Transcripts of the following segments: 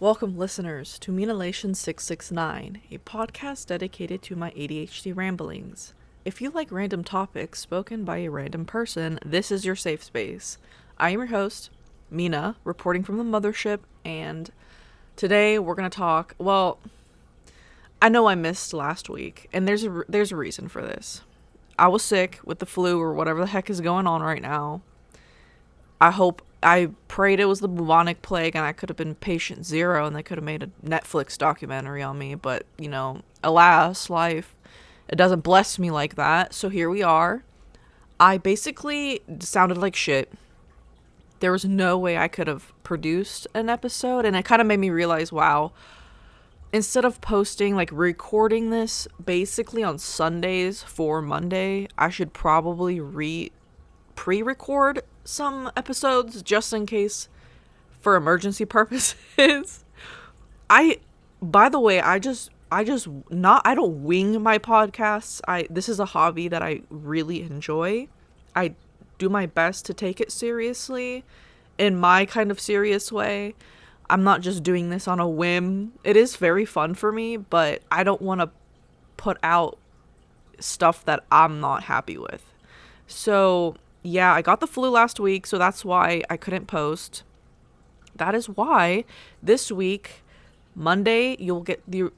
Welcome, listeners, to Menelation 669, a podcast dedicated to my ADHD ramblings. If you like random topics spoken by a random person, this is your safe space. I am your host, Mina, reporting from the mothership, and today we're going to talk, I know I missed last week, and there's a reason for this. I was sick with the flu or whatever the heck is going on right now. I prayed it was the bubonic plague and I could have been patient zero and they could have made a Netflix documentary on me. But, alas, life, it doesn't bless me like that. So here we are. I basically sounded like shit. There was no way I could have produced an episode. And it kind of made me realize, wow, instead of recording this basically on Sundays for Monday, I should probably pre-record some episodes just in case for emergency purposes. By the way, I don't wing my podcasts. This is a hobby that I really enjoy. I do my best to take it seriously in my kind of serious way. I'm not just doing this on a whim. It is very fun for me, but I don't want to put out stuff that I'm not happy with. So yeah, I got the flu last week, so that's why I couldn't post. That is why this week, Monday, you'll get the,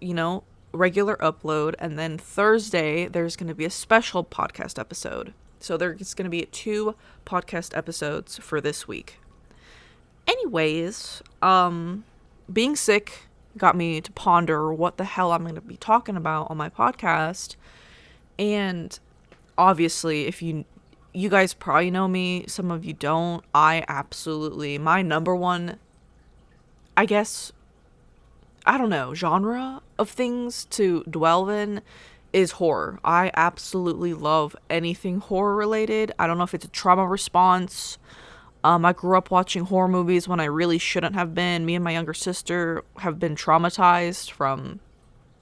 regular upload, and then Thursday, there's going to be a special podcast episode. So there's going to be 2 podcast episodes for this week. Anyways, being sick got me to ponder what the hell I'm going to be talking about on my podcast. And obviously, if you guys probably know me, some of you don't. My number one, genre of things to dwell in is horror. I absolutely love anything horror related. I don't know if it's a trauma response. I grew up watching horror movies when I really shouldn't have been. Me and my younger sister have been traumatized from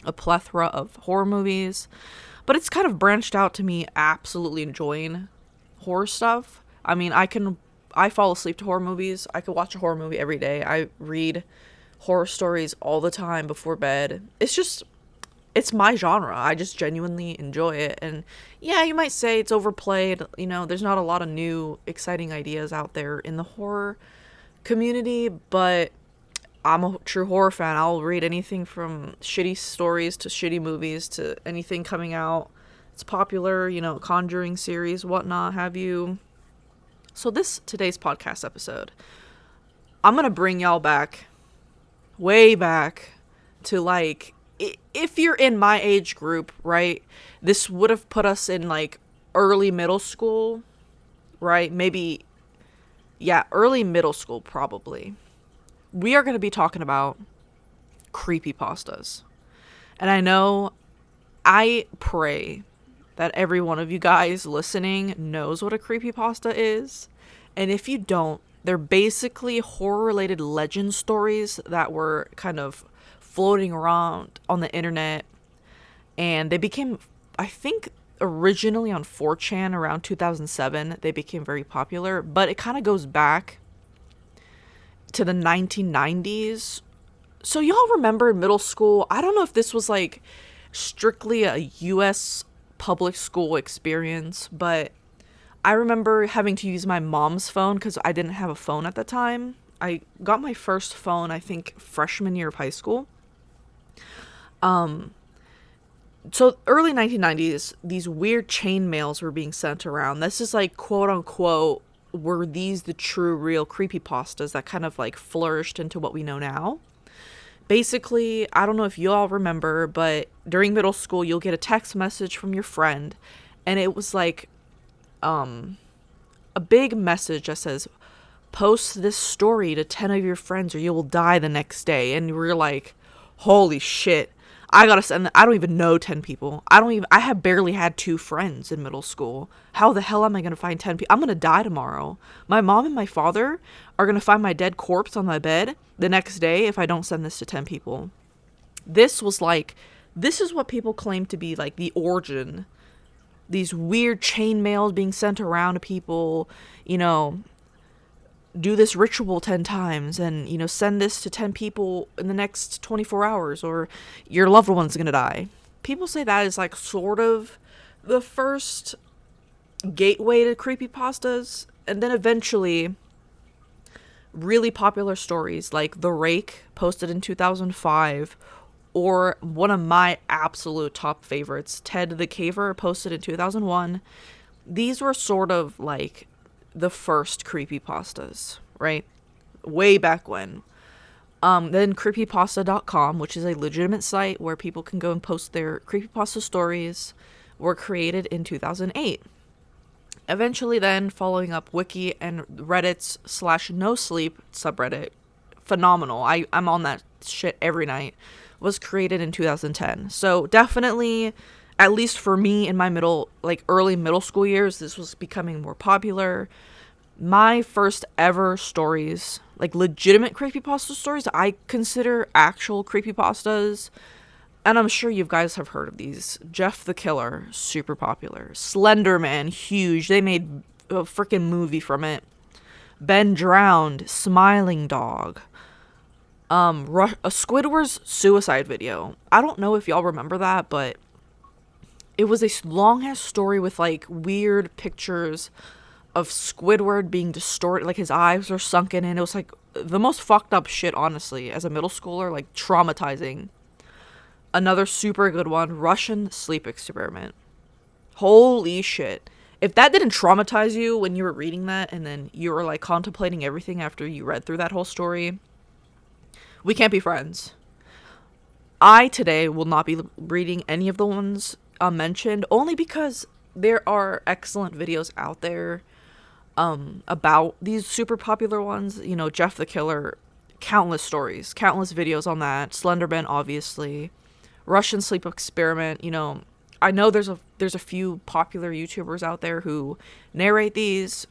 a plethora of horror movies. But it's kind of branched out to me absolutely enjoying horror stuff. I mean, I fall asleep to horror movies. I could watch a horror movie every day. I read horror stories all the time before bed. It's my genre. I just genuinely enjoy it. And yeah, you might say it's overplayed. There's not a lot of new, exciting ideas out there in the horror community, but I'm a true horror fan. I'll read anything from shitty stories to shitty movies to anything coming out. It's popular, Conjuring series, whatnot, have you. So today's podcast episode, I'm going to bring y'all back, way back to if you're in my age group, right? This would have put us in early middle school, right? Maybe, yeah, early middle school probably. We are going to be talking about creepypastas. And I pray that every one of you guys listening knows what a creepypasta is. And if you don't, they're basically horror-related legend stories that were kind of floating around on the internet. And they became, I think, originally on 4chan around 2007. They became very popular. But it kind of goes back to the 1990s. So y'all remember in middle school, I don't know if this was strictly a U.S. public school experience, but I remember having to use my mom's phone because I didn't have a phone at the time. I got my first phone, I think, freshman year of high school. So early 1990s, these weird chain mails were being sent around. This is quote unquote, were these the true real creepypastas that kind of flourished into what we know now? Basically, I don't know if you all remember, but during middle school, you'll get a text message from your friend, and it was a big message that says, post this story to 10 of your friends or you will die the next day. And we're like, holy shit, I gotta send I don't even know 10 people. I have barely had 2 friends in middle school. How the hell am I gonna find 10 people? I'm gonna die tomorrow. My mom and my father are gonna find my dead corpse on my bed the next day if I don't send this to 10 people. This is what people claim to be the origin. These weird chain mails being sent around to people, do this ritual 10 times and, send this to 10 people in the next 24 hours or your loved one's gonna die. People say that is like sort of the first gateway to creepypastas, and then eventually really popular stories like The Rake, posted in 2005, or one of my absolute top favorites, Ted the Caver, posted in 2001. These were sort of like the first creepypastas, right? Way back when. Then creepypasta.com, which is a legitimate site where people can go and post their creepypasta stories, were created in 2008. Eventually then, following up Wiki and Reddit's /NoSleep subreddit, phenomenal, I'm on that shit every night, was created in 2010. So definitely, at least for me in my early middle school years, this was becoming more popular. My first ever stories, like legitimate creepypasta stories, I consider actual creepypastas, and I'm sure you guys have heard of these. Jeff the Killer, super popular. Slender Man, huge. They made a freaking movie from it. Ben Drowned, Smiling Dog. A Squidward's suicide video. I don't know if y'all remember that, but it was a long-ass story with, like, weird pictures of Squidward being distorted. Like, his eyes are sunken in. It was, like, the most fucked up shit, honestly, as a middle schooler. Like, traumatizing. Another super good one, Russian sleep experiment. Holy shit. If that didn't traumatize you when you were reading that and then you were like contemplating everything after you read through that whole story, we can't be friends. I today will not be reading any of the ones mentioned, only because there are excellent videos out there about these super popular ones. Jeff the Killer, countless stories, countless videos on that. Slenderman, obviously. Russian sleep experiment, I know there's a few popular YouTubers out there who narrate these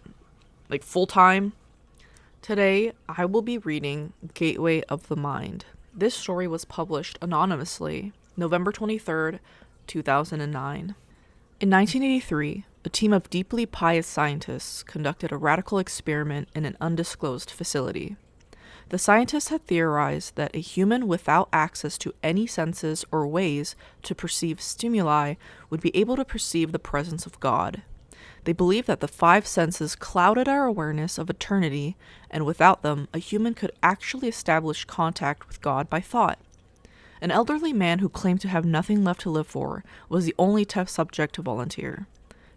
like full time. Today, I will be reading Gateway of the Mind. This story was published anonymously, November 23rd, 2009. In 1983, a team of deeply pious scientists conducted a radical experiment in an undisclosed facility. The scientists had theorized that a human without access to any senses or ways to perceive stimuli would be able to perceive the presence of God. They believed that the five senses clouded our awareness of eternity, and without them, a human could actually establish contact with God by thought. An elderly man who claimed to have nothing left to live for was the only test subject to volunteer.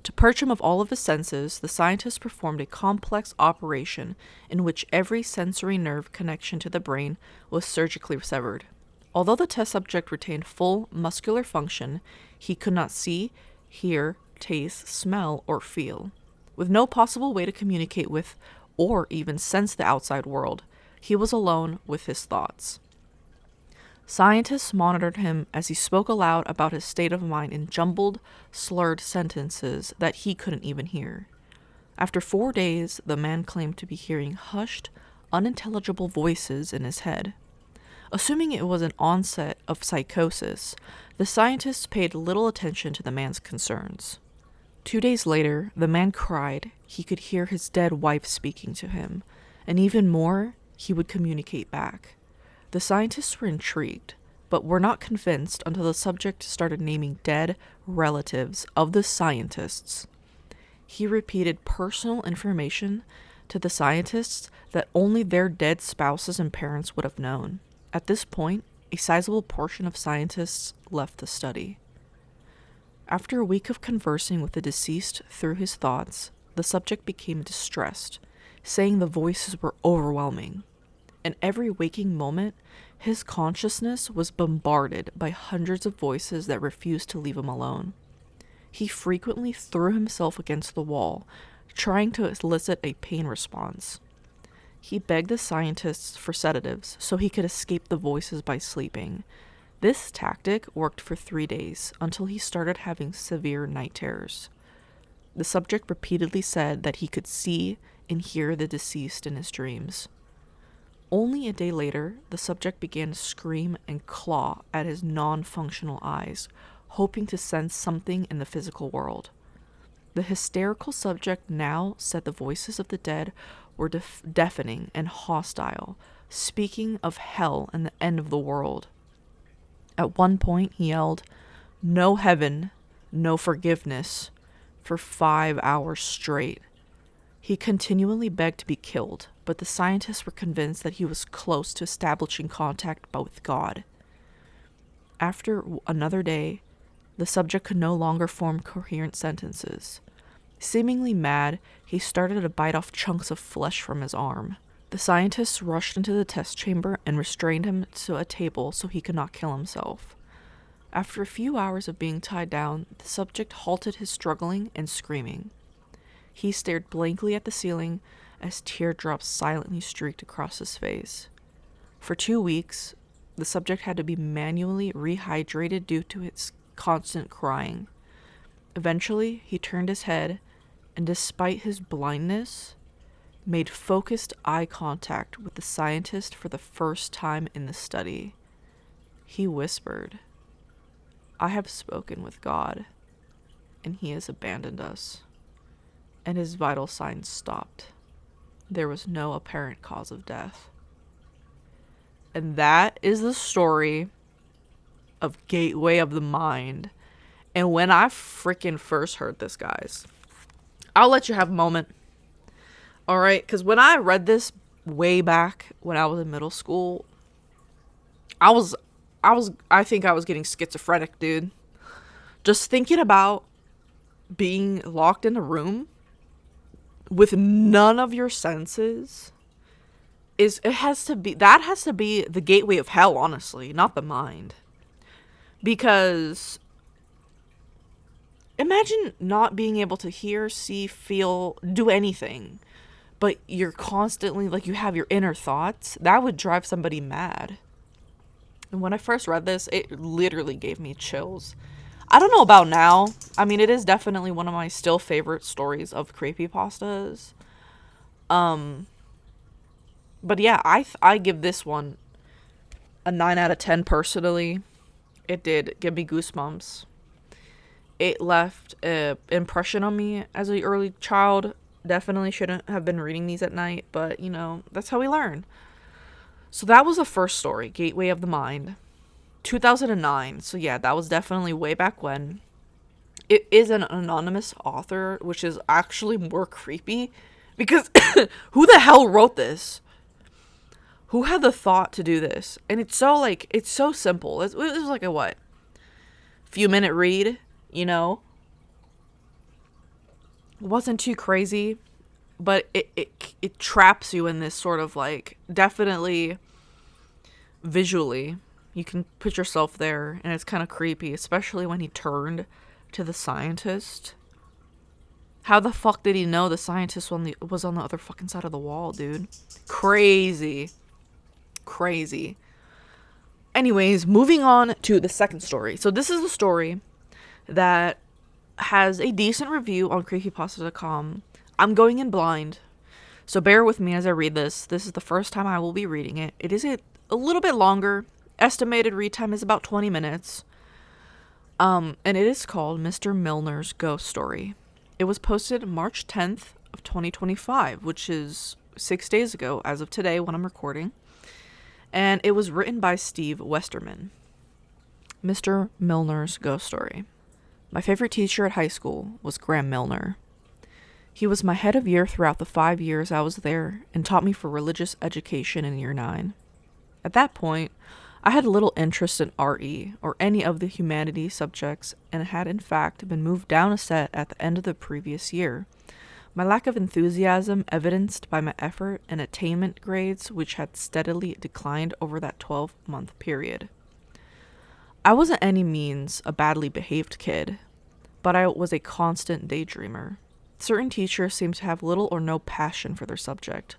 To purge him of all of his senses, the scientists performed a complex operation in which every sensory nerve connection to the brain was surgically severed. Although the test subject retained full muscular function, he could not see, hear, taste, smell, or feel. With no possible way to communicate with or even sense the outside world, he was alone with his thoughts. Scientists monitored him as he spoke aloud about his state of mind in jumbled, slurred sentences that he couldn't even hear. After 4 days, the man claimed to be hearing hushed, unintelligible voices in his head. Assuming it was an onset of psychosis, the scientists paid little attention to the man's concerns. 2 days later, the man cried he could hear his dead wife speaking to him, and even more, he would communicate back. The scientists were intrigued, but were not convinced until the subject started naming dead relatives of the scientists. He repeated personal information to the scientists that only their dead spouses and parents would have known. At this point, a sizable portion of scientists left the study. After a week of conversing with the deceased through his thoughts, the subject became distressed, saying the voices were overwhelming. In every waking moment, his consciousness was bombarded by hundreds of voices that refused to leave him alone. He frequently threw himself against the wall, trying to elicit a pain response. He begged the scientists for sedatives so he could escape the voices by sleeping. This tactic worked for 3 days until he started having severe night terrors. The subject repeatedly said that he could see and hear the deceased in his dreams. Only a day later, the subject began to scream and claw at his non-functional eyes, hoping to sense something in the physical world. The hysterical subject now said the voices of the dead were deafening and hostile, speaking of hell and the end of the world. At one point, he yelled, "No heaven, no forgiveness," for 5 hours straight. He continually begged to be killed, but the scientists were convinced that he was close to establishing contact with God. After another day, the subject could no longer form coherent sentences. Seemingly mad, he started to bite off chunks of flesh from his arm. The scientists rushed into the test chamber and restrained him to a table so he could not kill himself. After a few hours of being tied down, the subject halted his struggling and screaming. He stared blankly at the ceiling as teardrops silently streaked across his face. For 2 weeks, the subject had to be manually rehydrated due to its constant crying. Eventually, he turned his head and, despite his blindness, made focused eye contact with the scientist for the first time in the study. He whispered, "I have spoken with God, and he has abandoned us." And his vital signs stopped. There was no apparent cause of death. And that is the story of Gateway of the Mind. And when I freaking first heard this, guys, I'll let you have a moment. All right, because when I read this way back when I was in middle school, I think I was getting schizophrenic, dude. Just thinking about being locked in a room with none of your senses has to be the gateway of hell, honestly, not the mind. Because imagine not being able to hear, see, feel, do anything, but you're constantly, like, you have your inner thoughts. That would drive somebody mad. And when I first read this, it literally gave me chills. I don't know about now. I mean, it is definitely one of my still favorite stories of creepypastas. But yeah, I give this one a 9 out of 10 personally. It did give me goosebumps. It left an impression on me as an early child. Definitely shouldn't have been reading these at night, but, you know, that's how we learn. So that was the first story, Gateway of the Mind. 2009. So yeah, that was definitely way back when. It is an anonymous author, which is actually more creepy. Because who the hell wrote this? Who had the thought to do this? And it's so simple. It was like a what? Few minute read, you know? It wasn't too crazy, but it traps you in this sort of, like, definitely visually. You can put yourself there, and it's kind of creepy, especially when he turned to the scientist. How the fuck did he know the scientist was on the other fucking side of the wall, dude? Crazy. Anyways, moving on to the second story. So this is a story that has a decent review on creepypasta.com. I'm going in blind, so bear with me as I read this. This is the first time I will be reading it. It is a little bit longer. Estimated read time is about 20 minutes. And it is called Mr. Milner's Ghost Story. It was posted March 10th of 2025, which is 6 days ago as of today when I'm recording. And it was written by Steve Westerman. Mr. Milner's Ghost Story. My favorite teacher at high school was Graham Milner. He was my head of year throughout the 5 years I was there and taught me for religious education in year 9. At that point, I had little interest in RE or any of the humanities subjects and had in fact been moved down a set at the end of the previous year. My lack of enthusiasm evidenced by my effort and attainment grades, which had steadily declined over that 12-month period. I wasn't any means a badly behaved kid, but I was a constant daydreamer. Certain teachers seemed to have little or no passion for their subject.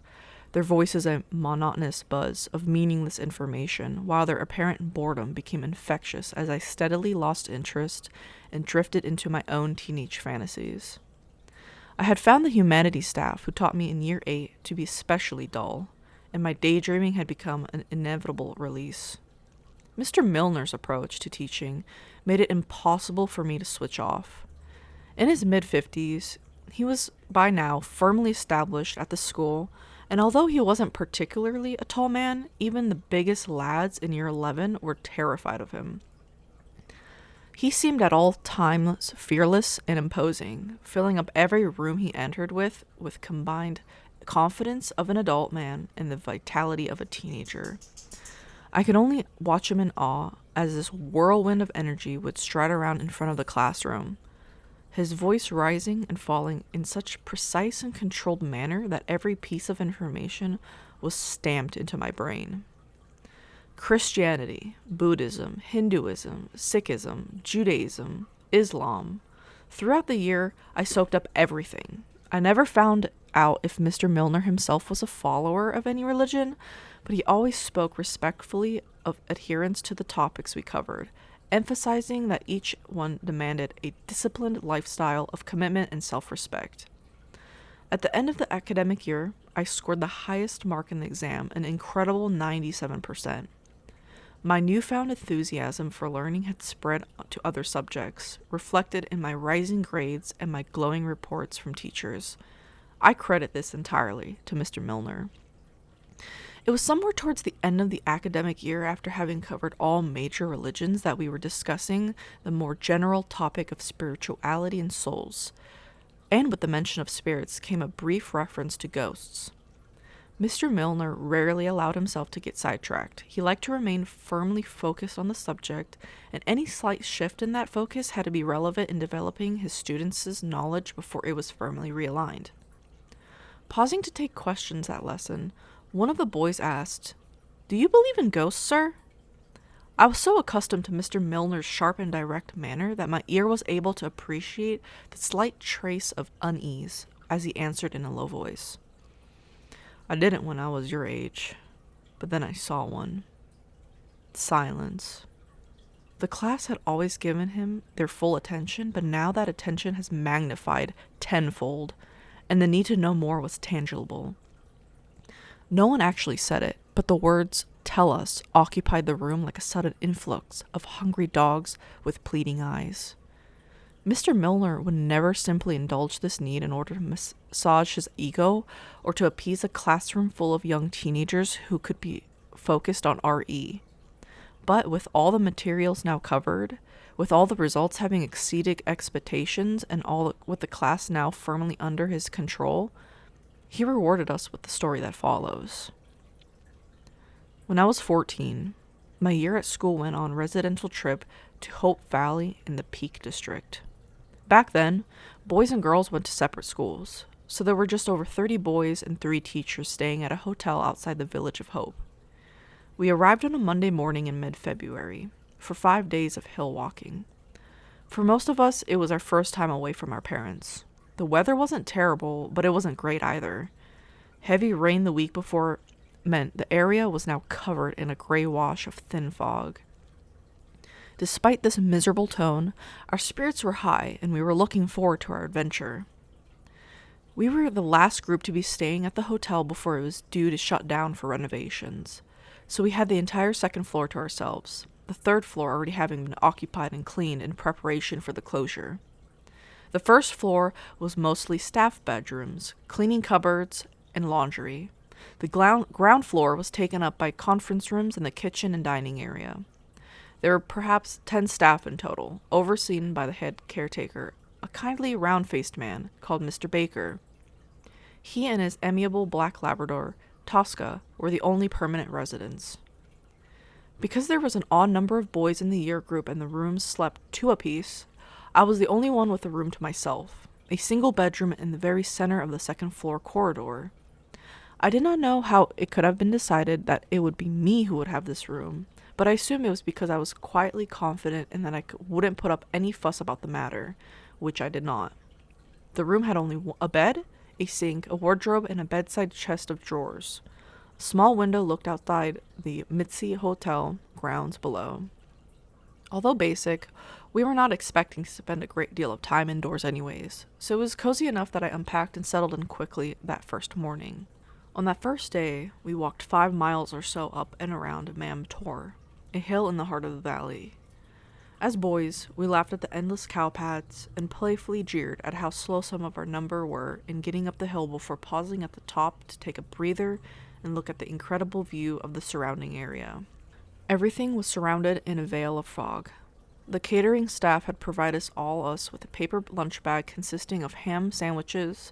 Their voices a monotonous buzz of meaningless information, while their apparent boredom became infectious as I steadily lost interest and drifted into my own teenage fantasies. I had found the humanities staff who taught me in year 8 to be especially dull, and my daydreaming had become an inevitable release. Mr. Milner's approach to teaching made it impossible for me to switch off. In his mid-50s, he was by now firmly established at the school, and although he wasn't particularly a tall man, even the biggest lads in year 11 were terrified of him. He seemed at all times fearless and imposing, filling up every room he entered with combined confidence of an adult man and the vitality of a teenager. I could only watch him in awe as this whirlwind of energy would stride around in front of the classroom, his voice rising and falling in such precise and controlled manner that every piece of information was stamped into my brain. Christianity, Buddhism, Hinduism, Sikhism, Judaism, Islam. Throughout the year, I soaked up everything. I never found out if Mr. Milner himself was a follower of any religion, but he always spoke respectfully of adherence to the topics we covered, emphasizing that each one demanded a disciplined lifestyle of commitment and self-respect. At the end of the academic year, I scored the highest mark in the exam, an incredible 97%. My newfound enthusiasm for learning had spread to other subjects, reflected in my rising grades and my glowing reports from teachers. I credit this entirely to Mr. Milner. It was somewhere towards the end of the academic year, after having covered all major religions, that we were discussing the more general topic of spirituality and souls. And with the mention of spirits came a brief reference to ghosts. Mr. Milner rarely allowed himself to get sidetracked. He liked to remain firmly focused on the subject, and any slight shift in that focus had to be relevant in developing his students' knowledge before it was firmly realigned. Pausing to take questions that lesson, one of the boys asked, "Do you believe in ghosts, sir?" I was so accustomed to Mr. Milner's sharp and direct manner that my ear was able to appreciate the slight trace of unease as he answered in a low voice. "I didn't when I was your age, but then I saw one." Silence. The class had always given him their full attention, but now that attention has magnified tenfold, and the need to know more was tangible. No one actually said it, but the words "tell us" occupied the room like a sudden influx of hungry dogs with pleading eyes. Mr. Milner would never simply indulge this need in order to massage his ego or to appease a classroom full of young teenagers who could be focused on RE. But with all the materials now covered, with all the results having exceeded expectations, and with the class now firmly under his control, he rewarded us with the story that follows. When I was 14, my year at school went on a residential trip to Hope Valley in the Peak District. Back then, boys and girls went to separate schools, so there were just over 30 boys and 3 teachers staying at a hotel outside the village of Hope. We arrived on a Monday morning in mid-February for 5 days of hill walking. For most of us, it was our first time away from our parents. The weather wasn't terrible, but it wasn't great either. Heavy rain the week before meant the area was now covered in a gray wash of thin fog. Despite this miserable tone, our spirits were high, and we were looking forward to our adventure. We were the last group to be staying at the hotel before it was due to shut down for renovations, so we had the entire second floor to ourselves, the third floor already having been occupied and cleaned in preparation for the closure. The first floor was mostly staff bedrooms, cleaning cupboards, and laundry. The ground floor was taken up by conference rooms and the kitchen and dining area. There were perhaps 10 staff in total, overseen by the head caretaker, a kindly round-faced man called Mr. Baker. He and his amiable black Labrador, Tosca, were the only permanent residents. Because there was an odd number of boys in the year group and the rooms slept 2 apiece, I was the only one with a room to myself, a single bedroom in the very center of the second floor corridor. I did not know how it could have been decided that it would be me who would have this room, but I assumed it was because I was quietly confident and that I wouldn't put up any fuss about the matter, which I did not. The room had only a bed, a sink, a wardrobe, and a bedside chest of drawers. A small window looked outside the Mitzi Hotel grounds below. Although basic, we were not expecting to spend a great deal of time indoors anyways, so it was cozy enough that I unpacked and settled in quickly that first morning. On that first day, we walked 5 miles or so up and around Mam Tor, a hill in the heart of the valley. As boys, we laughed at the endless cow paths and playfully jeered at how slow some of our number were in getting up the hill before pausing at the top to take a breather and look at the incredible view of the surrounding area. Everything was surrounded in a veil of fog. The catering staff had provided us with a paper lunch bag consisting of ham sandwiches,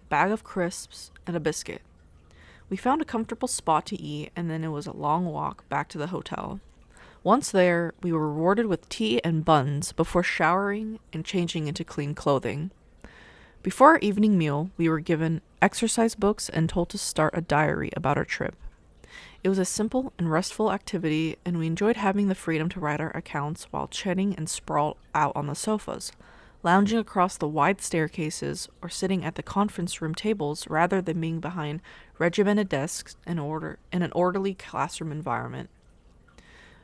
a bag of crisps, and a biscuit. We found a comfortable spot to eat, and then it was a long walk back to the hotel. Once there, we were rewarded with tea and buns before showering and changing into clean clothing. Before our evening meal, we were given exercise books and told to start a diary about our trip. It was a simple and restful activity, and we enjoyed having the freedom to write our accounts while chatting and sprawled out on the sofas, lounging across the wide staircases or sitting at the conference room tables rather than being behind regimented desks in an orderly classroom environment.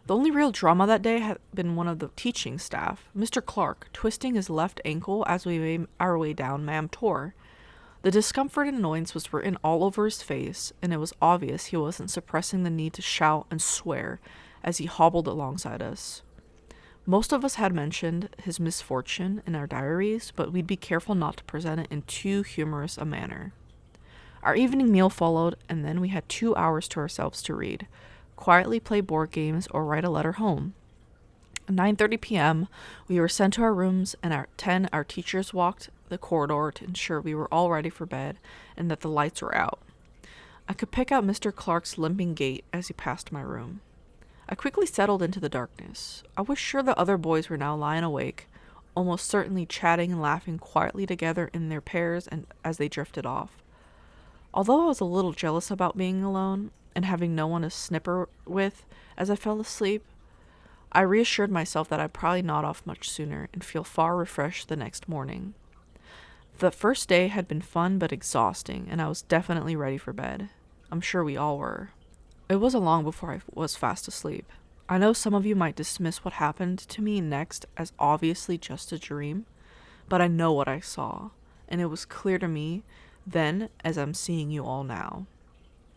The only real drama that day had been one of the teaching staff, Mr. Clark, twisting his left ankle as we made our way down Mam Tor. The discomfort and annoyance was written all over his face, and it was obvious he wasn't suppressing the need to shout and swear as he hobbled alongside us. Most of us had mentioned his misfortune in our diaries, but we'd be careful not to present it in too humorous a manner. Our evening meal followed, and then we had 2 hours to ourselves to read, quietly play board games, or write a letter home. At 9:30 p.m., we were sent to our rooms, and at 10, our teachers walked the corridor to ensure we were all ready for bed and that the lights were out. I could pick out Mr. Clark's limping gait as he passed my room. I quickly settled into the darkness. I was sure the other boys were now lying awake, almost certainly chatting and laughing quietly together in their pairs and as they drifted off. Although I was a little jealous about being alone and having no one to snipper with as I fell asleep, I reassured myself that I'd probably nod off much sooner and feel far refreshed the next morning. The first day had been fun but exhausting, and I was definitely ready for bed. I'm sure we all were. It wasn't long before I was fast asleep. I know some of you might dismiss what happened to me next as obviously just a dream, but I know what I saw, and it was clear to me then as I'm seeing you all now.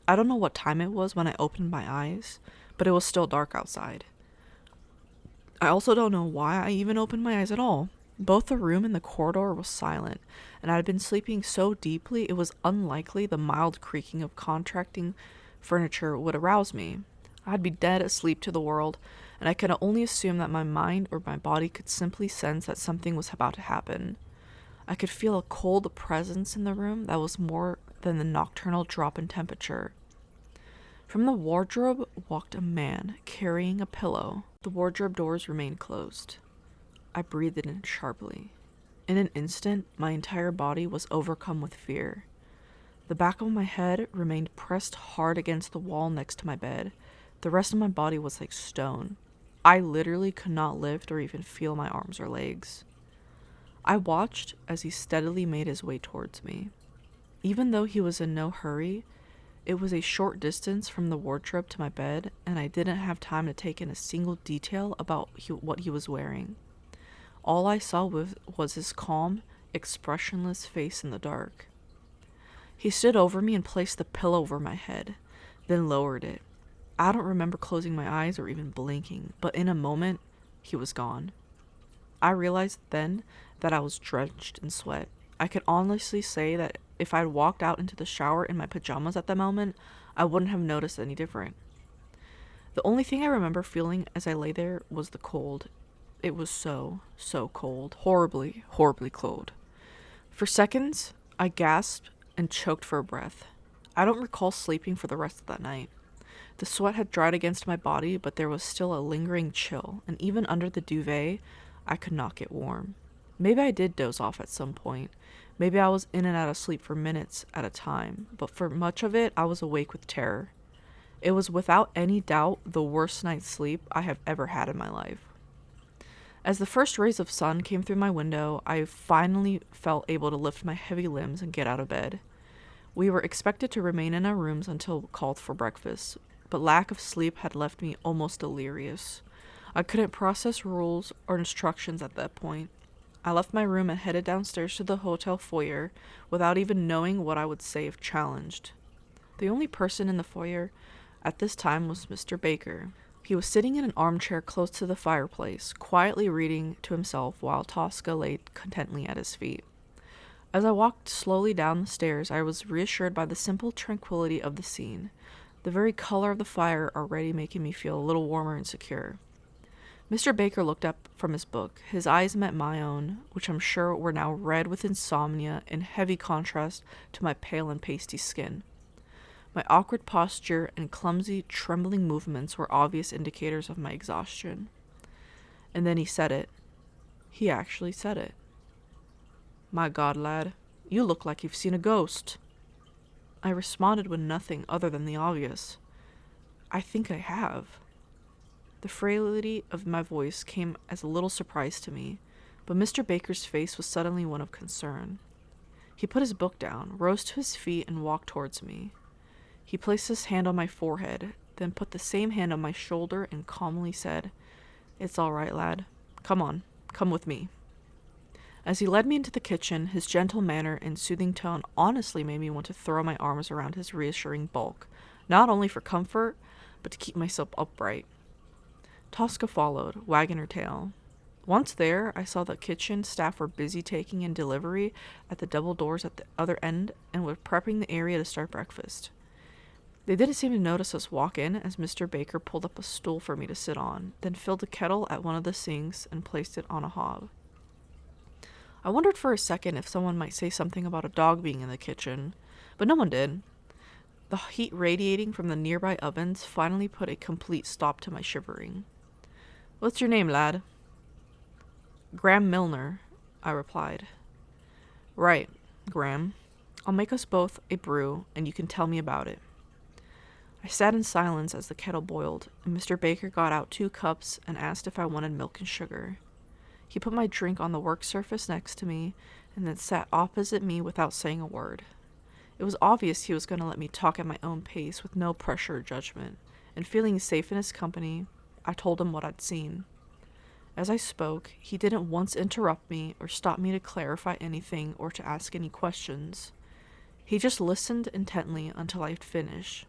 I don't know what time it was when I opened my eyes, but it was still dark outside. I also don't know why I even opened my eyes at all. Both the room and the corridor was silent, and I had been sleeping so deeply it was unlikely the mild creaking of contracting furniture would arouse me. I'd be dead asleep to the world, and I could only assume that my mind or my body could simply sense that something was about to happen. I could feel a cold presence in the room that was more than the nocturnal drop in temperature. From the wardrobe walked a man carrying a pillow. The wardrobe doors remained closed. I breathed in sharply. In an instant, my entire body was overcome with fear. The back of my head remained pressed hard against the wall next to my bed. The rest of my body was like stone. I literally could not lift or even feel my arms or legs. I watched as he steadily made his way towards me. Even though he was in no hurry, it was a short distance from the wardrobe to my bed, and I didn't have time to take in a single detail about what he was wearing. All I saw was his calm, expressionless face in the dark. He stood over me and placed the pillow over my head, then lowered it. I don't remember closing my eyes or even blinking, but in a moment, he was gone. I realized then that I was drenched in sweat. I could honestly say that if I'd walked out into the shower in my pajamas at the moment, I wouldn't have noticed any different. The only thing I remember feeling as I lay there was the cold. It was so cold. Horribly, horribly cold. For seconds, I gasped and choked for a breath. I don't recall sleeping for the rest of that night. The sweat had dried against my body, but there was still a lingering chill, and even under the duvet, I could not get warm. Maybe I did doze off at some point. Maybe I was in and out of sleep for minutes at a time, but for much of it, I was awake with terror. It was without any doubt the worst night's sleep I have ever had in my life. As the first rays of sun came through my window, I finally felt able to lift my heavy limbs and get out of bed. We were expected to remain in our rooms until called for breakfast, but lack of sleep had left me almost delirious. I couldn't process rules or instructions at that point. I left my room and headed downstairs to the hotel foyer without even knowing what I would say if challenged. The only person in the foyer at this time was Mr. Baker. He was sitting in an armchair close to the fireplace, quietly reading to himself while Tosca lay contently at his feet. As I walked slowly down the stairs, I was reassured by the simple tranquility of the scene, the very color of the fire already making me feel a little warmer and secure. Mr. Baker looked up from his book. His eyes met my own, which I'm sure were now red with insomnia in heavy contrast to my pale and pasty skin. My awkward posture and clumsy, trembling movements were obvious indicators of my exhaustion. And then he said it. He actually said it. "My God, lad, you look like you've seen a ghost." I responded with nothing other than the obvious. "I think I have." The frailty of my voice came as a little surprise to me, but Mr. Baker's face was suddenly one of concern. He put his book down, rose to his feet, and walked towards me. He placed his hand on my forehead, then put the same hand on my shoulder and calmly said, "It's all right, lad. Come on, come with me." As he led me into the kitchen, his gentle manner and soothing tone honestly made me want to throw my arms around his reassuring bulk, not only for comfort, but to keep myself upright. Tosca followed, wagging her tail. Once there, I saw the kitchen staff were busy taking in delivery at the double doors at the other end and were prepping the area to start breakfast. They didn't seem to notice us walk in as Mr. Baker pulled up a stool for me to sit on, then filled a kettle at one of the sinks and placed it on a hob. I wondered for a second if someone might say something about a dog being in the kitchen, but no one did. The heat radiating from the nearby ovens finally put a complete stop to my shivering. "What's your name, lad?" "Graham Milner," I replied. "Right, Graham. I'll make us both a brew, and you can tell me about it." I sat in silence as the kettle boiled, and Mr. Baker got out 2 cups and asked if I wanted milk and sugar. He put my drink on the work surface next to me, and then sat opposite me without saying a word. It was obvious he was going to let me talk at my own pace with no pressure or judgment, and feeling safe in his company, I told him what I'd seen. As I spoke, he didn't once interrupt me or stop me to clarify anything or to ask any questions. He just listened intently until I'd finished.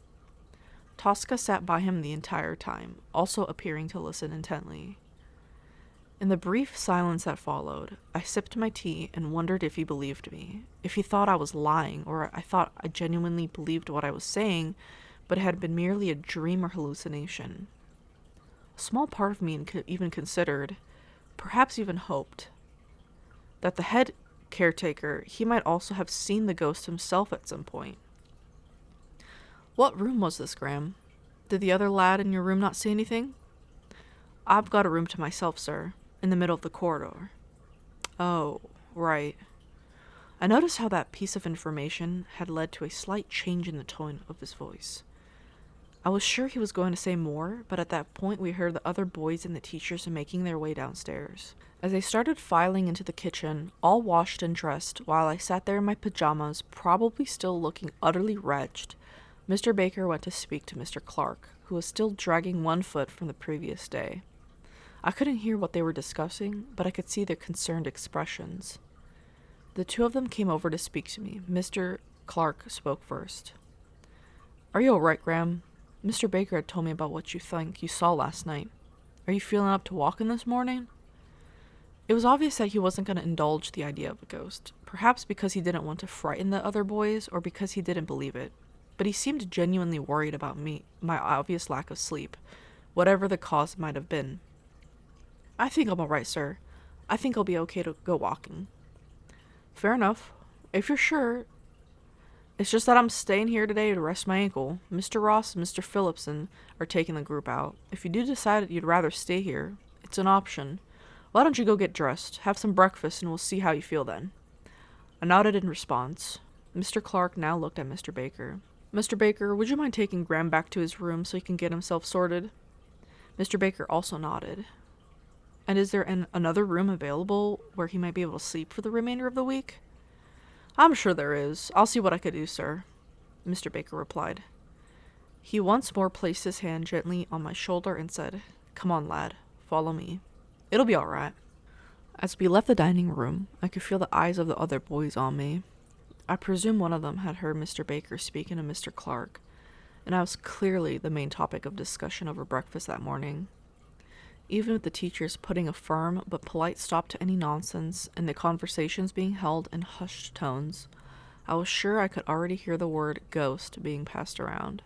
Tosca sat by him the entire time, also appearing to listen intently. In the brief silence that followed, I sipped my tea and wondered if he believed me, if he thought I was lying, or I thought I genuinely believed what I was saying, but it had been merely a dream or hallucination. A small part of me even considered, perhaps even hoped, that the head caretaker, he might also have seen the ghost himself at some point. "What room was this, Graham? Did the other lad in your room not see anything?" "I've got a room to myself, sir, in the middle of the corridor." "Oh, right." I noticed how that piece of information had led to a slight change in the tone of his voice. I was sure he was going to say more, but at that point we heard the other boys and the teachers making their way downstairs. As they started filing into the kitchen, all washed and dressed, while I sat there in my pajamas, probably still looking utterly wretched, Mr. Baker went to speak to Mr. Clark, who was still dragging one foot from the previous day. I couldn't hear what they were discussing, but I could see their concerned expressions. The 2 of them came over to speak to me. Mr. Clark spoke first. "Are you all right, Graham? Mr. Baker had told me about what you think you saw last night. Are you feeling up to walking this morning?" It was obvious that he wasn't going to indulge the idea of a ghost, perhaps because he didn't want to frighten the other boys or because he didn't believe it. But he seemed genuinely worried about me, my obvious lack of sleep, whatever the cause might have been. "I think I'm all right, sir. I think I'll be okay to go walking." "Fair enough. If you're sure. It's just that I'm staying here today to rest my ankle. Mr. Ross and Mr. Phillipson are taking the group out. If you do decide you'd rather stay here, it's an option. Why don't you go get dressed, have some breakfast, and we'll see how you feel then." I nodded in response. Mr. Clark now looked at Mr. Baker. "Mr. Baker, would you mind taking Graham back to his room so he can get himself sorted?" Mr. Baker also nodded. "And is there another room available where he might be able to sleep for the remainder of the week?" "I'm sure there is. I'll see what I could do, sir," Mr. Baker replied. He once more placed his hand gently on my shoulder and said, "Come on, lad. Follow me. It'll be all right." As we left the dining room, I could feel the eyes of the other boys on me. I presume one of them had heard Mr. Baker speaking to Mr. Clark, and I was clearly the main topic of discussion over breakfast that morning. Even with the teachers putting a firm but polite stop to any nonsense and the conversations being held in hushed tones, I was sure I could already hear the word ghost being passed around.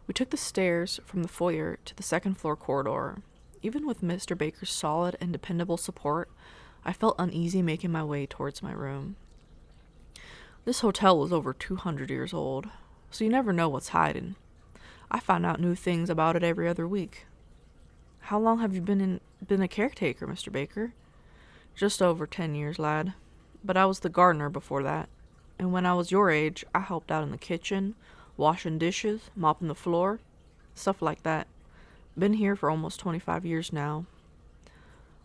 We took the stairs from the foyer to the second floor corridor. Even with Mr. Baker's solid and dependable support, I felt uneasy making my way towards my room. This hotel was over 200 years old, so you never know what's hiding. I find out new things about it every other week. How long have you been a caretaker, Mr. Baker? Just over 10 years, lad. But I was the gardener before that, and when I was your age, I helped out in the kitchen, washing dishes, mopping the floor, stuff like that. Been here for almost 25 years now.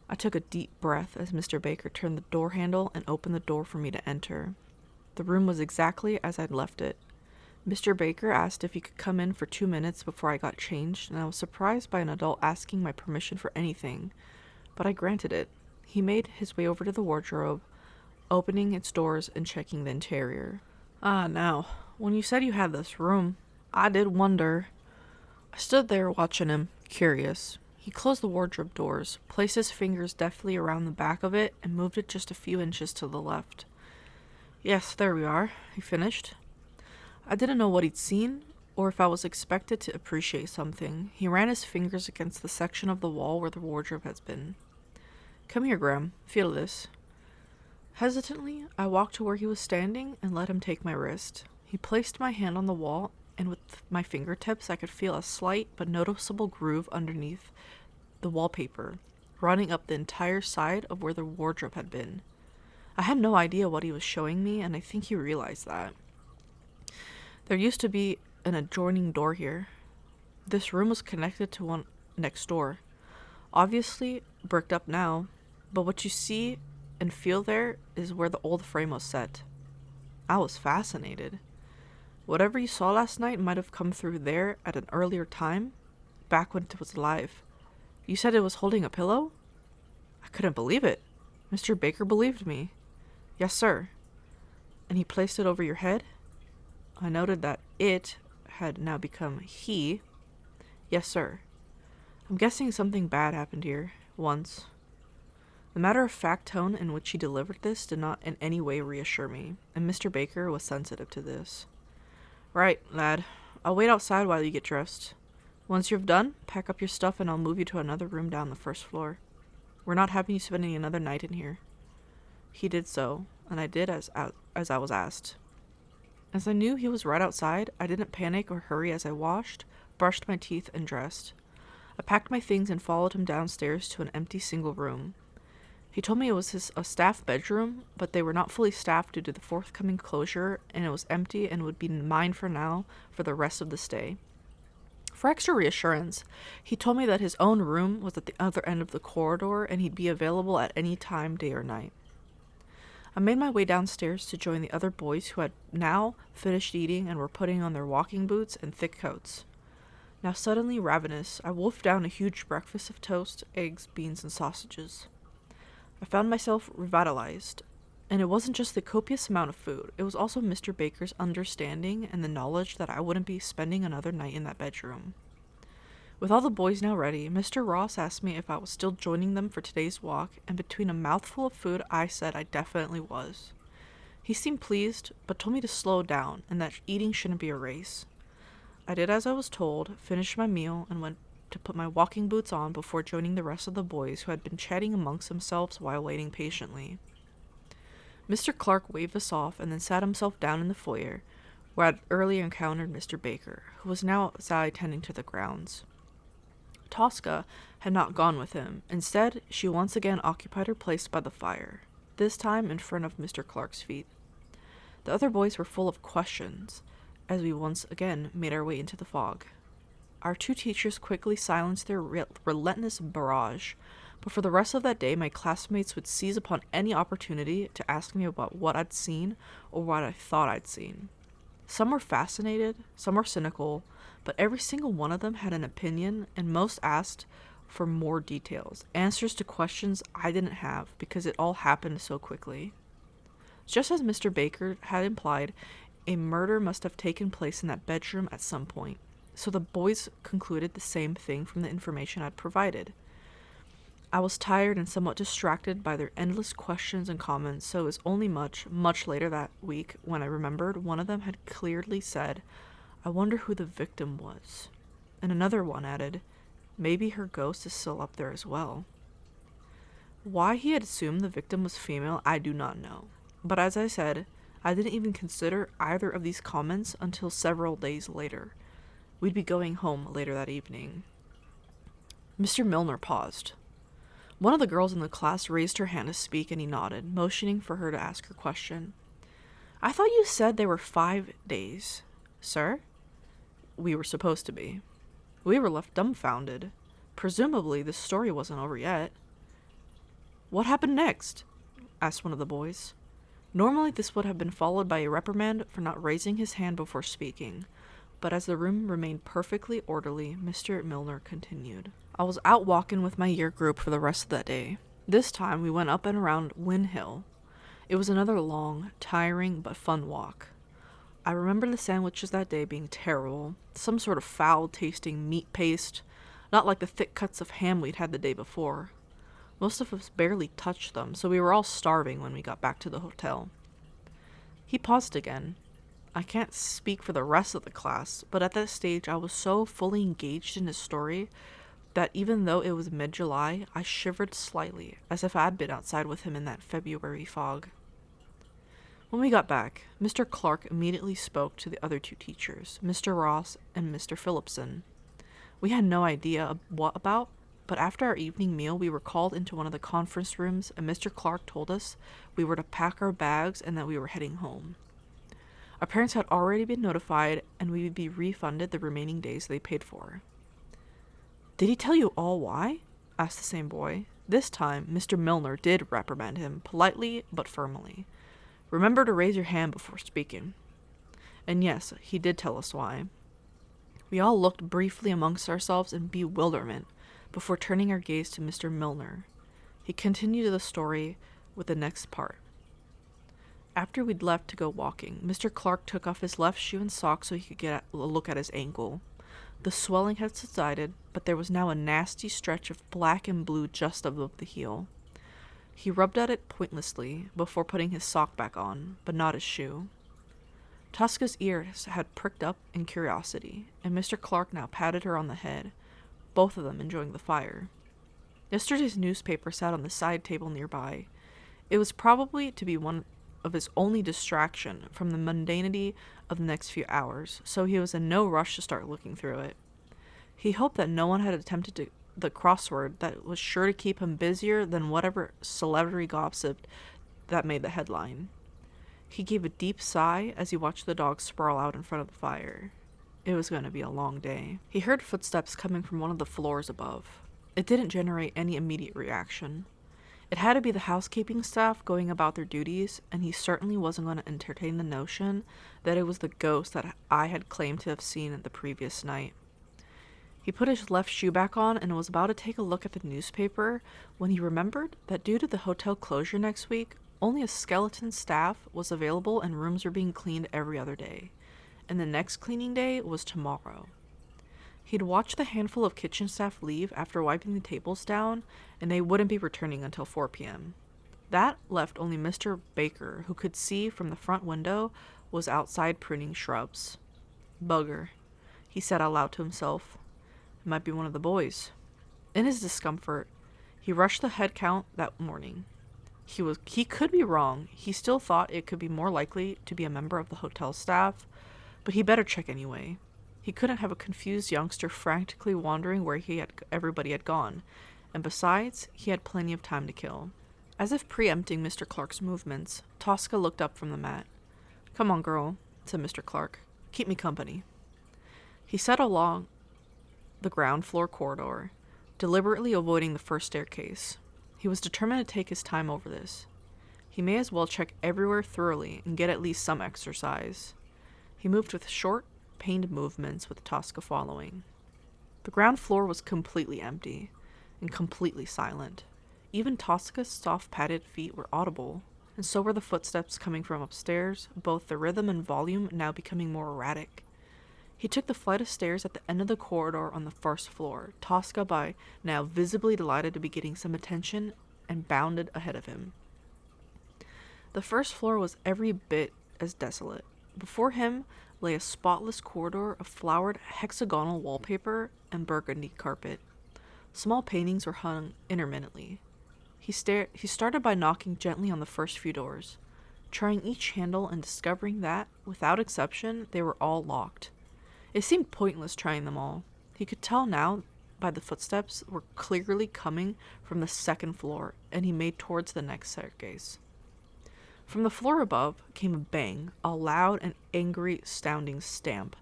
I took a deep breath as Mr. Baker turned the door handle and opened the door for me to enter. The room was exactly as I'd left it. Mr. Baker asked if he could come in for 2 minutes before I got changed, and I was surprised by an adult asking my permission for anything, but I granted it. He made his way over to the wardrobe, opening its doors and checking the interior. Now, when you said you had this room, I did wonder. I stood there watching him, curious. He closed the wardrobe doors, placed his fingers deftly around the back of it, and moved it just a few inches to the left. Yes, there we are, he finished. I didn't know what he'd seen, or if I was expected to appreciate something. He ran his fingers against the section of the wall where the wardrobe has been. Come here, Graham. Feel this. Hesitantly, I walked to where he was standing and let him take my wrist. He placed my hand on the wall, and with my fingertips I could feel a slight but noticeable groove underneath the wallpaper, running up the entire side of where the wardrobe had been. I had no idea what he was showing me, and I think he realized that. There used to be an adjoining door here. This room was connected to one next door. Obviously bricked up now, but what you see and feel there is where the old frame was set. I was fascinated. Whatever you saw last night might have come through there at an earlier time, back when it was alive. You said it was holding a pillow? I couldn't believe it. Mr. Baker believed me. Yes, sir. And he placed it over your head? I noted that it had now become he. Yes, sir. I'm guessing something bad happened here, once. The matter-of-fact tone in which he delivered this did not in any way reassure me, and Mr. Baker was sensitive to this. Right, lad. I'll wait outside while you get dressed. Once you've done, pack up your stuff and I'll move you to another room down the first floor. We're not having you spending another night in here. He did so, and I did as I was asked. As I knew he was right outside, I didn't panic or hurry as I washed, brushed my teeth, and dressed. I packed my things and followed him downstairs to an empty single room. He told me it was a staff bedroom, but they were not fully staffed due to the forthcoming closure, and it was empty and would be mine for now for the rest of the stay. For extra reassurance, he told me that his own room was at the other end of the corridor and he'd be available at any time, day or night. I made my way downstairs to join the other boys who had now finished eating and were putting on their walking boots and thick coats. Now suddenly ravenous, I wolfed down a huge breakfast of toast, eggs, beans, and sausages. I found myself revitalized, and it wasn't just the copious amount of food, it was also Mr. Baker's understanding and the knowledge that I wouldn't be spending another night in that bedroom. With all the boys now ready, Mr. Ross asked me if I was still joining them for today's walk, and between a mouthful of food, I said I definitely was. He seemed pleased, but told me to slow down, and that eating shouldn't be a race. I did as I was told, finished my meal, and went to put my walking boots on before joining the rest of the boys who had been chatting amongst themselves while waiting patiently. Mr. Clark waved us off and then sat himself down in the foyer, where I had earlier encountered Mr. Baker, who was now outside tending to the grounds. Tosca had not gone with him. Instead, she once again occupied her place by the fire, this time in front of Mr. Clark's feet. The other boys were full of questions, as we once again made our way into the fog. Our two teachers quickly silenced their relentless barrage, but for the rest of that day my classmates would seize upon any opportunity to ask me about what I'd seen or what I thought I'd seen. Some were fascinated, some were cynical, but every single one of them had an opinion, and most asked for more details, answers to questions I didn't have because it all happened so quickly. Just as Mr. Baker had implied, A murder must have taken place in that bedroom at some point, so the boys concluded the same thing from the information I'd provided. I was tired and somewhat distracted by their endless questions and comments, so it was only much, much later that week when I remembered one of them had clearly said, "I wonder who the victim was." And another one added, "Maybe her ghost is still up there as well." Why he had assumed the victim was female, I do not know. But as I said, I didn't even consider either of these comments until several days later. We'd be going home later that evening. Mr. Milner paused. One of the girls in the class raised her hand to speak, and he nodded, motioning for her to ask her question. "I thought you said there were 5 days, sir?" "We were supposed to be." We were left dumbfounded. Presumably, the story wasn't over yet. "What happened next?" asked one of the boys. Normally, this would have been followed by a reprimand for not raising his hand before speaking, but as the room remained perfectly orderly, Mr. Milner continued. "I was out walking with my year group for the rest of that day. This time, we went up and around Wynn Hill. It was another long, tiring, but fun walk. I remember the sandwiches that day being terrible, some sort of foul-tasting meat paste, not like the thick cuts of ham we'd had the day before. Most of us barely touched them, so we were all starving when we got back to the hotel." He paused again. I can't speak for the rest of the class, but at that stage I was so fully engaged in his story that even though it was mid-July, I shivered slightly, as if I'd been outside with him in that February fog. When we got back, Mr. Clark immediately spoke to the other 2 teachers, Mr. Ross and Mr. Phillipson. We had no idea what about, but after our evening meal we were called into one of the conference rooms, and Mr. Clark told us we were to pack our bags and that we were heading home. Our parents had already been notified, and we would be refunded the remaining days they paid for. "Did he tell you all why?" asked the same boy. This time, Mr. Milner did reprimand him, politely but firmly. "Remember to raise your hand before speaking." And yes, he did tell us why. We all looked briefly amongst ourselves in bewilderment before turning our gaze to Mr. Milner. He continued the story with the next part. After we'd left to go walking, Mr. Clark took off his left shoe and sock so he could get a look at his ankle. The swelling had subsided, but there was now a nasty stretch of black and blue just above the heel. He rubbed at it pointlessly before putting his sock back on, but not his shoe. Tosca's ears had pricked up in curiosity, and Mr. Clark now patted her on the head, both of them enjoying the fire. Yesterday's newspaper sat on the side table nearby. It was probably to be one of his only distraction from the mundanity of the next few hours, so he was in no rush to start looking through it. He hoped that no one had attempted the crossword that was sure to keep him busier than whatever celebrity gossip that made the headline. He gave a deep sigh as he watched the dog sprawl out in front of the fire. It was going to be a long day. He heard footsteps coming from one of the floors above. It didn't generate any immediate reaction. It had to be the housekeeping staff going about their duties, and he certainly wasn't going to entertain the notion that it was the ghost that I had claimed to have seen the previous night. He put his left shoe back on and was about to take a look at the newspaper when he remembered that due to the hotel closure next week, only a skeleton staff was available and rooms were being cleaned every other day, and the next cleaning day was tomorrow. He'd watched the handful of kitchen staff leave after wiping the tables down, and they wouldn't be returning until 4 p.m. That left only Mr. Baker, who could see from the front window, was outside pruning shrubs. "Bugger," he said out loud to himself. "It might be one of the boys." In his discomfort, he rushed the head count that morning. He could be wrong. He still thought it could be more likely to be a member of the hotel staff, but he better check anyway. He couldn't have a confused youngster frantically wondering where everybody had gone, and besides, he had plenty of time to kill. As if preempting Mr. Clark's movements, Tosca looked up from the mat. "Come on, girl," said Mr. Clark. "Keep me company." He set along the ground floor corridor, deliberately avoiding the first staircase. He was determined to take his time over this. He may as well check everywhere thoroughly and get at least some exercise. He moved with short, pained movements, with Tosca following. The ground floor was completely empty and completely silent. Even Tosca's soft padded feet were audible, and so were the footsteps coming from upstairs, both the rhythm and volume now becoming more erratic. He took the flight of stairs at the end of the corridor on the first floor, Tosca by now visibly delighted to be getting some attention, and bounded ahead of him. The first floor was every bit as desolate. Before him lay a spotless corridor of flowered hexagonal wallpaper and burgundy carpet. Small paintings were hung intermittently. He started by knocking gently on the first few doors, trying each handle and discovering that, without exception, they were all locked. It seemed pointless trying them all. He could tell now by the footsteps were clearly coming from the second floor, and he made towards the next staircase. From the floor above came a bang, a loud and angry sounding stamp.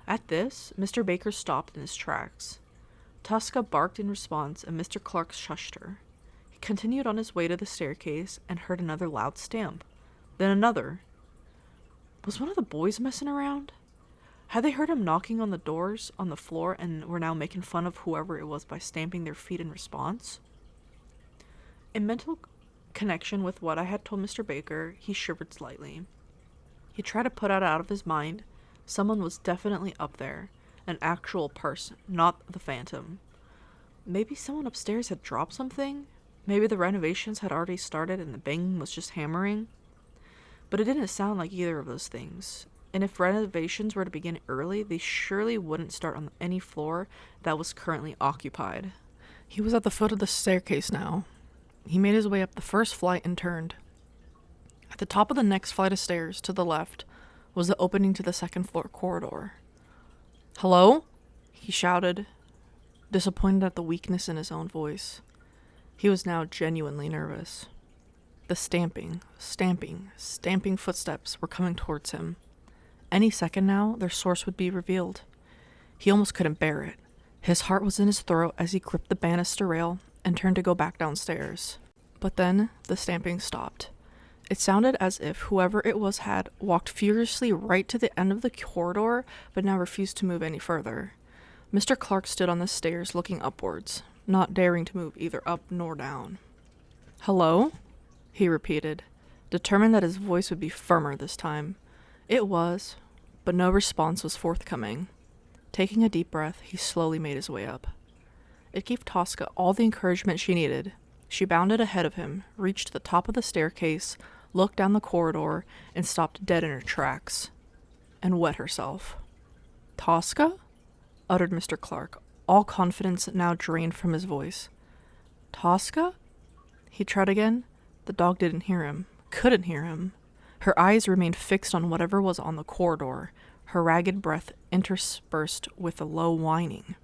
At this, Mr. Baker stopped in his tracks. Tosca barked in response, and Mr. Clark shushed her. He continued on his way to the staircase and heard another loud stamp. Then another. Was one of the boys messing around? Had they heard him knocking on the doors on the floor and were now making fun of whoever it was by stamping their feet in response? In mental connection with what I had told Mr. Baker, he shivered slightly. He tried to put it out of his mind. Someone was definitely up there. An actual person, not the phantom. Maybe someone upstairs had dropped something? Maybe the renovations had already started and the banging was just hammering? But it didn't sound like either of those things. And if renovations were to begin early, they surely wouldn't start on any floor that was currently occupied. He was at the foot of the staircase now. He made his way up the first flight and turned. At the top of the next flight of stairs, to the left, was the opening to the second floor corridor. "Hello?" he shouted, disappointed at the weakness in his own voice. He was now genuinely nervous. The stamping footsteps were coming towards him. Any second now, their source would be revealed. He almost couldn't bear it. His heart was in his throat as he gripped the banister rail and turned to go back downstairs. But then the stamping stopped. It sounded as if whoever it was had walked furiously right to the end of the corridor, but now refused to move any further. Mr. Clark stood on the stairs looking upwards, not daring to move either up nor down. "Hello?" he repeated, determined that his voice would be firmer this time. It was, but no response was forthcoming. Taking a deep breath, he slowly made his way up. It gave Tosca all the encouragement she needed. She bounded ahead of him, reached the top of the staircase, looked down the corridor, and stopped dead in her tracks, and wet herself. "Tosca?" uttered Mr. Clark, all confidence now drained from his voice. "Tosca?" He tried again. The dog didn't hear him, couldn't hear him. Her eyes remained fixed on whatever was on the corridor, her ragged breath interspersed with a low whining.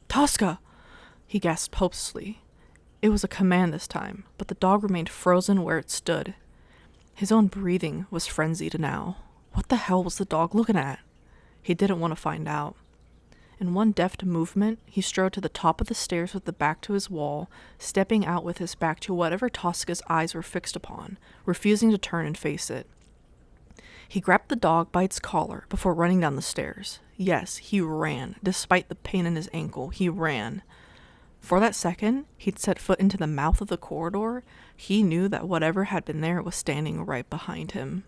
"Tosca!" he gasped hopelessly. It was a command this time, but the dog remained frozen where it stood. His own breathing was frenzied now. What the hell was the dog looking at? He didn't want to find out. In one deft movement, he strode to the top of the stairs with the back to his wall, stepping out with his back to whatever Tosca's eyes were fixed upon, refusing to turn and face it. He grabbed the dog by its collar before running down the stairs. Yes, he ran. Despite the pain in his ankle, he ran. For that second, he'd set foot into the mouth of the corridor. He knew that whatever had been there was standing right behind him.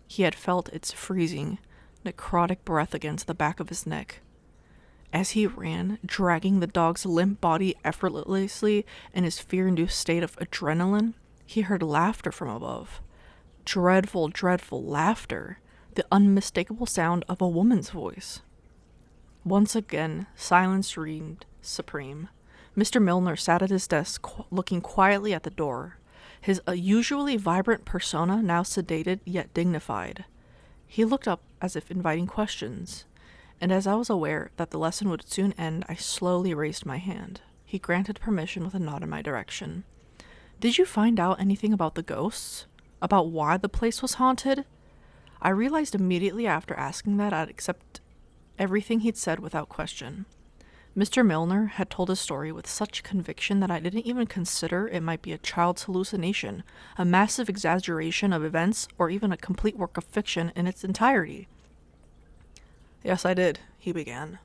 He had felt its freezing, necrotic breath against the back of his neck. As he ran, dragging the dog's limp body effortlessly in his fear-induced state of adrenaline, he heard laughter from above. Dreadful, dreadful laughter, the unmistakable sound of a woman's voice. Once again, silence reigned supreme. Mr. Milner sat at his desk, looking quietly at the door, his usually vibrant persona now sedated yet dignified. He looked up as if inviting questions, and as I was aware that the lesson would soon end, I slowly raised my hand. He granted permission with a nod in my direction. "Did you find out anything about the ghosts? About why the place was haunted?" I realized immediately after asking that I'd accept everything he'd said without question. Mr. Milner had told his story with such conviction that I didn't even consider it might be a child's hallucination, a massive exaggeration of events, or even a complete work of fiction in its entirety. "Yes, I did," he began.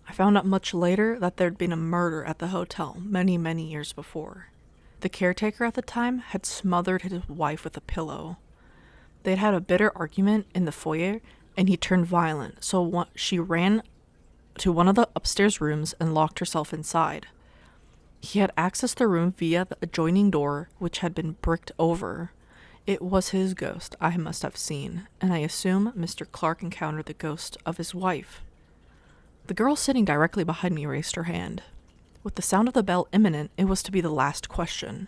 "I found out much later that there'd been a murder at the hotel many, many years before. The caretaker at the time had smothered his wife with a pillow. They'd had a bitter argument in the foyer, and he turned violent, so she ran to one of the upstairs rooms and locked herself inside. He had accessed the room via the adjoining door, which had been bricked over. It was his ghost I must have seen, and I assume Mr. Clark encountered the ghost of his wife. The girl sitting directly behind me raised her hand. With the sound of the bell imminent, it was to be the last question.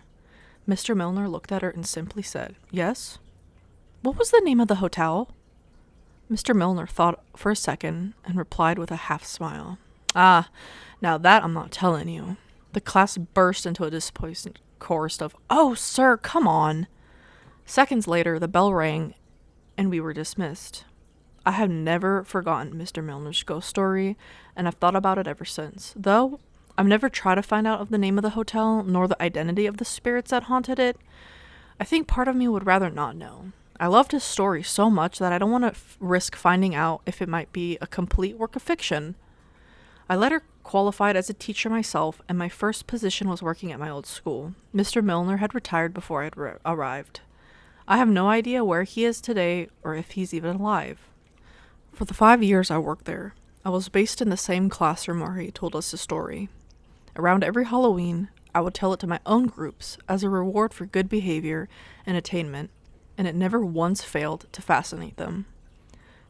Mr. Milner looked at her and simply said, "Yes?" "What was the name of the hotel?" Mr. Milner thought for a second and replied with a half smile. "Ah, now that I'm not telling you." The class burst into a disappointed chorus of, "Oh, sir, come on." Seconds later, the bell rang and we were dismissed. I have never forgotten Mr. Milner's ghost story, and I've thought about it ever since. Though I've never tried to find out of the name of the hotel, nor the identity of the spirits that haunted it. I think part of me would rather not know. I loved his story so much that I don't want to risk finding out if it might be a complete work of fiction. I later qualified as a teacher myself, and my first position was working at my old school. Mr. Milner had retired before I had arrived. I have no idea where he is today or if he's even alive. For the 5 years I worked there, I was based in the same classroom where he told us the story. Around every Halloween, I would tell it to my own groups as a reward for good behavior and attainment, and it never once failed to fascinate them.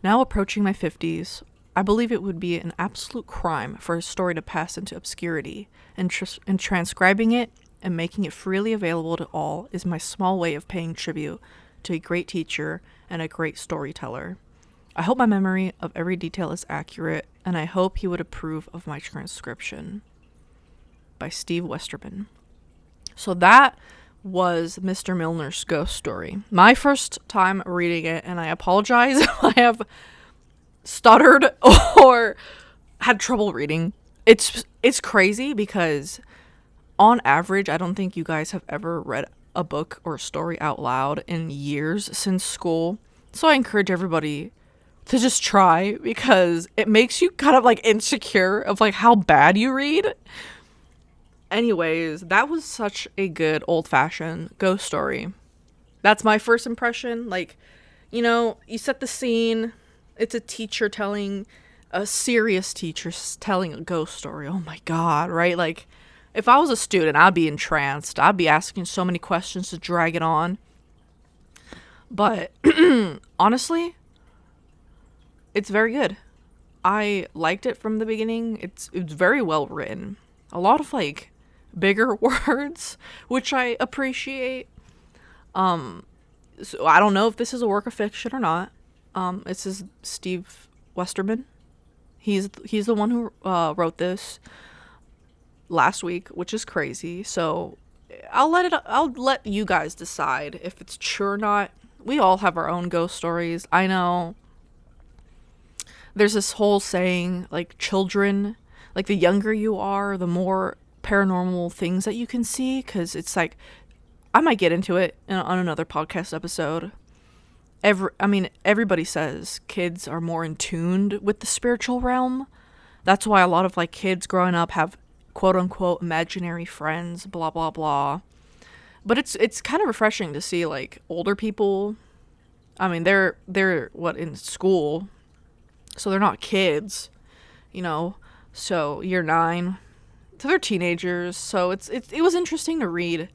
Now approaching my 50s, I believe it would be an absolute crime for a story to pass into obscurity, and transcribing it and making it freely available to all is my small way of paying tribute to a great teacher and a great storyteller. I hope my memory of every detail is accurate, and I hope he would approve of my transcription. By Steve Westerman. So that was Mr. Milner's ghost story. My first time reading it, and I apologize if I have stuttered or had trouble reading. It's crazy because on average, I don't think you guys have ever read a book or a story out loud in years since school. So I encourage everybody to just try, because it makes you kind of like insecure of like how bad you read. Anyways, that was such a good old-fashioned ghost story. That's my first impression. Like, you know, you set the scene. It's a teacher telling, a serious teacher telling a ghost story. Oh my God, right? Like, if I was a student, I'd be entranced. I'd be asking so many questions to drag it on. But honestly, it's very good. I liked it from the beginning. It's very well written. A lot of like bigger words, which I appreciate. So I don't know if this is a work of fiction or not. It says Steve Westerman. He's the one who wrote this last week, which is crazy. So I'll let you guys decide if it's true or not. We all have our own ghost stories. I know there's this whole saying, like, children, like, the younger you are, the more paranormal things that you can see, because it's like, I might get into it on another podcast episode. Everybody says kids are more in tuned with the spiritual realm. That's why a lot of like kids growing up have quote unquote imaginary friends, blah blah blah. But it's kind of refreshing to see like older people. I mean, they're what, in school, so they're not kids, you know. So year 9, so they're teenagers. So it was interesting to read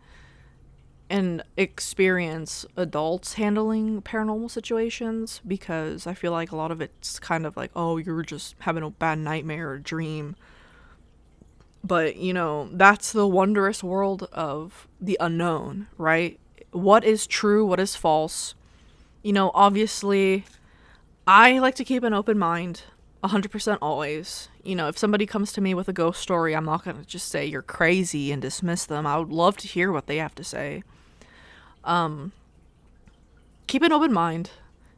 and experience adults handling paranormal situations, because I feel like a lot of it's kind of like, oh, you were just having a bad nightmare or dream. But, you know, that's the wondrous world of the unknown, right? What is true? What is false? You know, obviously, I like to keep an open mind 100% always. You know, if somebody comes to me with a ghost story, I'm not going to just say you're crazy and dismiss them. I would love to hear what they have to say. Keep an open mind.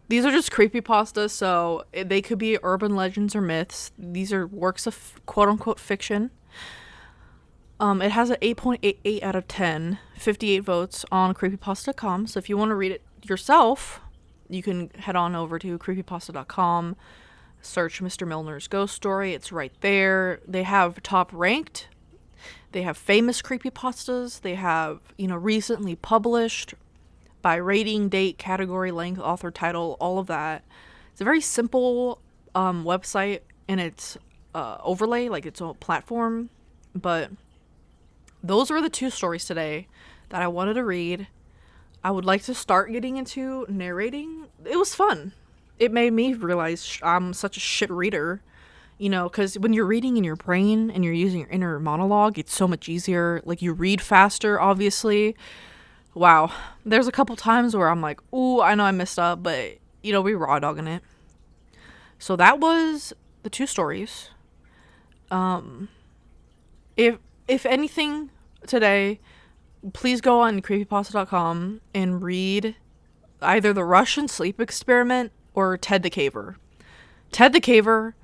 These are just creepypastas, so they could be urban legends or myths. These are works of quote-unquote fiction. It has an 8.88 out of 10, 58 votes on creepypasta.com, so if you want to read it yourself, you can head on over to creepypasta.com, search Mr. Milner's ghost story. It's right there. They have top ranked, They have famous creepypastas. They have, recently published by rating, date, category, length, author, title, all of that. It's a very simple website, and it's overlay, like its own platform. But those were the 2 stories today that I wanted to read. I would like to start getting into narrating. It was fun. It made me realize I'm such a shit reader. Because when you're reading in your brain and you're using your inner monologue, it's so much easier. Like, you read faster, obviously. Wow. There's a couple times where I'm like, ooh, I know I messed up, but, we raw dogging it. So that was the 2 stories. If anything today, please go on creepypasta.com and read either The Russian Sleep Experiment or Ted the Caver. Ted the Caver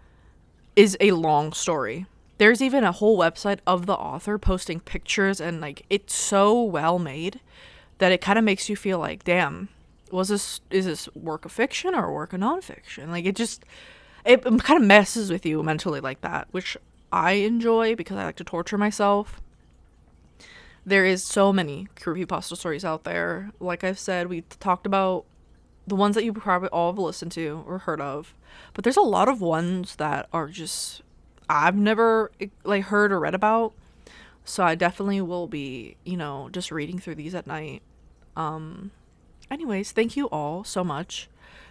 is a long story. There's even a whole website of the author posting pictures, and like, it's so well made that it kind of makes you feel like, damn, is this work of fiction or work of nonfiction? Like, it kind of messes with you mentally like that, which I enjoy because I like to torture myself. There is so many creepypasta stories out there. Like I've said, we talked about the ones that you probably all have listened to or heard of. But there's a lot of ones that are just, I've never like heard or read about. So I definitely will be, just reading through these at night. Anyways, thank you all so much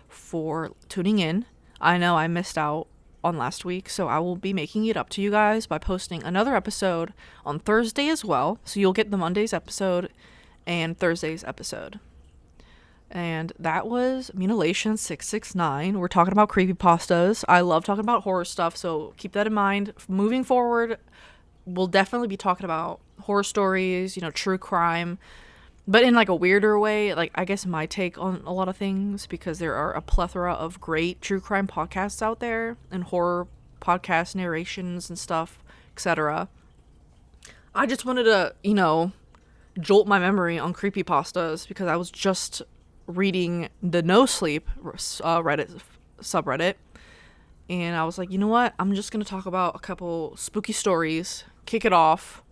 for tuning in. I know I missed out on last week, so I will be making it up to you guys by posting another episode on Thursday as well. So you'll get the Monday's episode and Thursday's episode. And that was Mutilation 669. We're talking about creepypastas. I love talking about horror stuff, so keep that in mind. Moving forward, we'll definitely be talking about horror stories, true crime, but in like a weirder way. Like, I guess my take on a lot of things, because there are a plethora of great true crime podcasts out there and horror podcast narrations and stuff, etc. I just wanted to, jolt my memory on creepypastas because I was just reading the No Sleep Reddit subreddit, and I was like, you know what, I'm just gonna talk about a couple spooky stories, kick it off.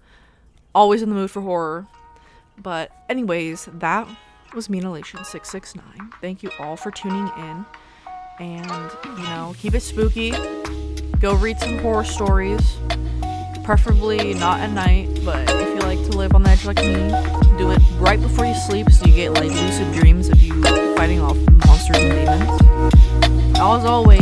Always in the mood for horror. But anyways, that was Mutilation 669. Thank you all for tuning in, and keep it spooky. Go read some horror stories, preferably not at night, but if you like to live on the edge like me, do it right before you sleep so you get like lucid dreams of you fighting off monsters and demons. As always,